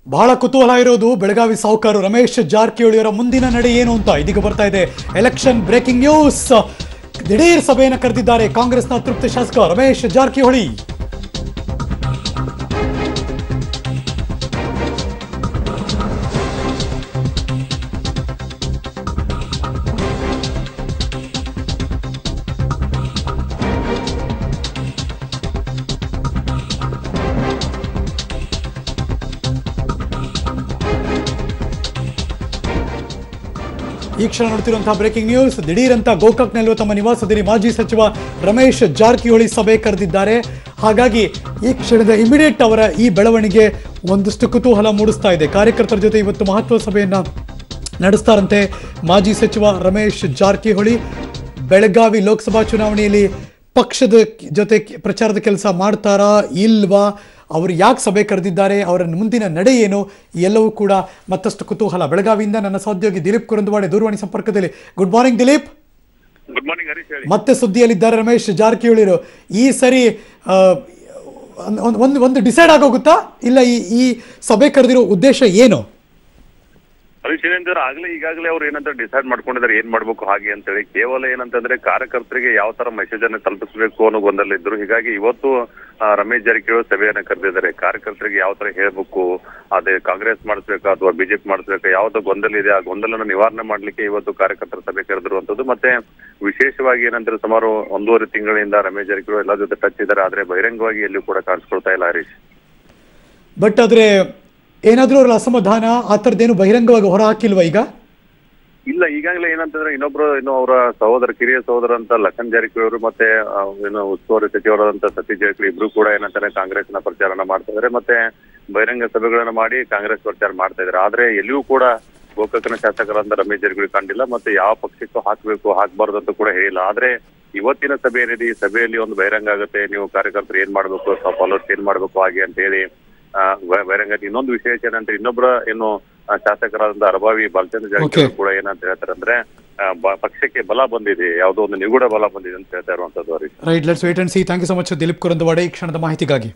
ಬಹಳ ಕುತೂಹಲ ಇರೋದು ಬೆಳಗಾವಿ ಸಾಹುಕಾರರು ರಮೇಶ್ ಜಾರಕಿಹೊಳಿ ಅವರ ಮುಂದಿನ ನಡೆ ಏನು ಅಂತ ಇದೀಗ ಬರ್ತಾ ಇದೆ ಎಲೆಕ್ಷನ್ ಬ್ರೇಕಿಂಗ್ ನ್ಯೂಸ್. ದಿಢೀರ್ ಸಭೆಯನ್ನು ಕರೆದಿದ್ದಾರೆ ಕಾಂಗ್ರೆಸ್ನ ಅತೃಪ್ತ ಶಾಸಕ ರಮೇಶ್ ಜಾರಕಿಹೊಳಿ. ಈ ಕ್ಷಣ ನೋಡ್ತಿರುವಂತಹ ಬ್ರೇಕಿಂಗ್ ನ್ಯೂಸ್. ದಿಢೀರ್ ಅಂತ ಗೋಕಾಕ್ನಲ್ಲಿರುವ ತಮ್ಮ ನಿವಾಸದಲ್ಲಿ ಮಾಜಿ ಸಚಿವ ರಮೇಶ್ ಜಾರಕಿಹೊಳಿ ಸಭೆ ಕರೆದಿದ್ದಾರೆ. ಹಾಗಾಗಿ ಈ ಕ್ಷಣದ ಇಮಿಡಿಯೇಟ್ ಅವರ ಈ ಬೆಳವಣಿಗೆ ಒಂದಷ್ಟು ಕುತೂಹಲ ಮೂಡಿಸ್ತಾ ಇದೆ. ಕಾರ್ಯಕರ್ತರ ಜೊತೆ ಇವತ್ತು ಮಹತ್ವ ಸಭೆಯನ್ನ ನಡೆಸ್ತಾರಂತೆ ಮಾಜಿ ಸಚಿವ ರಮೇಶ್ ಜಾರಕಿಹೊಳಿ. ಬೆಳಗಾವಿ ಲೋಕಸಭಾ ಚುನಾವಣೆಯಲ್ಲಿ ಪಕ್ಷದ ಜೊತೆ ಪ್ರಚಾರದ ಕೆಲಸ ಮಾಡ್ತಾರಾ ಇಲ್ವಾ, ಅವರು ಯಾಕೆ ಸಭೆ ಕರೆದಿದ್ದಾರೆ, ಅವರ ಮುಂದಿನ ನಡೆ ಏನು, ಎಲ್ಲವೂ ಕೂಡ ಮತ್ತಷ್ಟು ಕುತೂಹಲ. ಬೆಳಗಾವಿಯಿಂದ ನನ್ನ ಸಹೋದ್ಯೋಗಿ ದಿಲೀಪ್ ಕುರಂದವಾಡೆ ದೂರವಾಣಿ ಸಂಪರ್ಕದಲ್ಲಿ. Good morning Dilip. Good morning Harish. ಮತ್ತೆ ಸುದ್ದಿಯಲ್ಲಿದ್ದಾರೆ ರಮೇಶ್ ಜಾರಕಿಹೊಳಿ. ಈ ಸರಿ ಒಂದು ಡಿಸೈಡ್ ಆಗೋಗುತ್ತಾ, ಇಲ್ಲ ಈ ಸಭೆ ಕರೆದಿರೋ ಉದ್ದೇಶ ಏನು? ಹರೀಶ್ ಏನಂದ್ರೆ ಈಗಾಗಲೇ ಅವ್ರು ಏನಂತ ಡಿಸೈಡ್ ಮಾಡ್ಕೊಂಡಿದ್ದಾರೆ ಏನ್ ಮಾಡ್ಬೇಕು ಹಾಗೆ ಅಂತ ಹೇಳಿ. ಕೇವಲ ಏನಂತಂದ್ರೆ ಕಾರ್ಯಕರ್ತರಿಗೆ ಯಾವ ತರ ಮೆಸೇಜ್ ಅನ್ನು ತಲುಪಿಸಬೇಕು ಅನ್ನೋ ಗೊಂದಲ ಇದ್ರು. ಹೀಗಾಗಿ ಇವತ್ತು ರಮೇಶ್ ಜಾರಕಿಹೊಳಿ ಸಭೆಯನ್ನ ಕರೆದಿದ್ದಾರೆ. ಕಾರ್ಯಕರ್ತರಿಗೆ ಯಾವ ತರ ಹೇಳ್ಬೇಕು, ಅದೇ ಕಾಂಗ್ರೆಸ್ ಮಾಡಿಸ್ಬೇಕಾ ಅಥವಾ ಬಿಜೆಪಿ ಮಾಡಿಸ್ಬೇಕಾ, ಯಾವ್ದು ಗೊಂದಲ ಇದೆ ಆ ಗೊಂದಲನ ನಿವಾರಣೆ ಮಾಡ್ಲಿಕ್ಕೆ ಇವತ್ತು ಕಾರ್ಯಕರ್ತರ ಸಭೆ ಕರೆದಿರುವಂತದ್ದು. ಮತ್ತೆ ವಿಶೇಷವಾಗಿ ಏನಂದ್ರೆ ಸುಮಾರು 1.5 ತಿಂಗಳಿಂದ ರಮೇಶ್ ಜಾರಕಿಹೊಳಿ ಎಲ್ಲ ಜೊತೆ ಟಚ್ ಇದ್ದಾರೆ, ಆದ್ರೆ ಬಹಿರಂಗವಾಗಿ ಎಲ್ಲೂ ಕೂಡ ಕಾಣಿಸ್ಕೊಳ್ತಾ ಇಲ್ಲ ಹರೀಶ್. ಬಟ್ ಆದ್ರೆ ಏನಾದ್ರೂ ಅವ್ರ ಅಸಮಾಧಾನ ಆ ಥರದ್ದೇನು ಬಹಿರಂಗವಾಗಿ ಹೊರ ಹಾಕಿಲ್ವಾ ಈಗ? ಇಲ್ಲ, ಈಗಾಗಲೇ ಏನಂತಂದ್ರೆ ಇನ್ನು ಅವರ ಕಿರಿಯ ಸಹೋದರ ಅಂತ ಲಖನ್ ಜಾರಕಿಹೊಳಿ ಅವರು ಮತ್ತೆ ಉಸ್ತುವಾರಿ ಸಚಿವರಾದಂತ ಸತೀಶ್ ಜಾರಕಿಹೊಳಿ ಇಬ್ರು ಕೂಡ ಏನಂತಾರೆ ಕಾಂಗ್ರೆಸ್ನ ಪ್ರಚಾರನ ಮಾಡ್ತಾ ಇದಾರೆ. ಮತ್ತೆ ಬಹಿರಂಗ ಸಭೆಗಳನ್ನ ಮಾಡಿ ಕಾಂಗ್ರೆಸ್ ಪ್ರಚಾರ ಮಾಡ್ತಾ ಇದಾರೆ. ಆದ್ರೆ ಎಲ್ಲಿಯೂ ಕೂಡ ಗೋಕಾಕನ ಶಾಸಕರಾದ ರಮೇಶ್ ಜಾರಕಿಹೊಳಿ ಕಂಡಿಲ್ಲ. ಮತ್ತೆ ಯಾವ ಪಕ್ಷಕ್ಕೂ ಹಾಕ್ಬೇಕು ಹಾಕ್ಬಾರ್ದು ಅಂತ ಕೂಡ ಹೇಳಿಲ್ಲ. ಆದ್ರೆ ಇವತ್ತಿನ ಸಭೆ ಏನಿದೆ ಈ ಸಭೆಯಲ್ಲಿ ಒಂದು ಬಹಿರಂಗ ಆಗುತ್ತೆ, ನೀವು ಕಾರ್ಯಕರ್ತರು ಏನ್ ಮಾಡ್ಬೇಕು, ಫಾಲೋವರ್ಸ್ ಏನ್ ಮಾಡ್ಬೇಕು ಹಾಗೆ ಅಂತ ಹೇಳಿ ಬಹಿರಂಗ. ಇನ್ನೊಂದು ವಿಶೇಷ ಏನಂದ್ರೆ ಇನ್ನೊಬ್ಬರ ಶಾಸಕರಾದಂತ ಅರಭಾವಿ ಬಾಲಚಂದ್ರ ಜಾರಕಿಹೊಳಿ ಕೂಡ ಏನಂತ ಹೇಳ್ತಾರೆ ಅಂದ್ರೆ ಪಕ್ಷಕ್ಕೆ ಬಲ ಬಂದಿದೆ, ಯಾವುದೋ ಒಂದು ನಿಗೂಢ ಬಲ ಬಂದಿದೆ ಅಂತ ಹೇಳ್ತಾ ಇರುವಂತದ್ದು. Right, let's wait and see. Thank you so much Dilip Kurandwade ಈ ಕ್ಷಣದ ಮಾಹಿತಿಗಾಗಿ.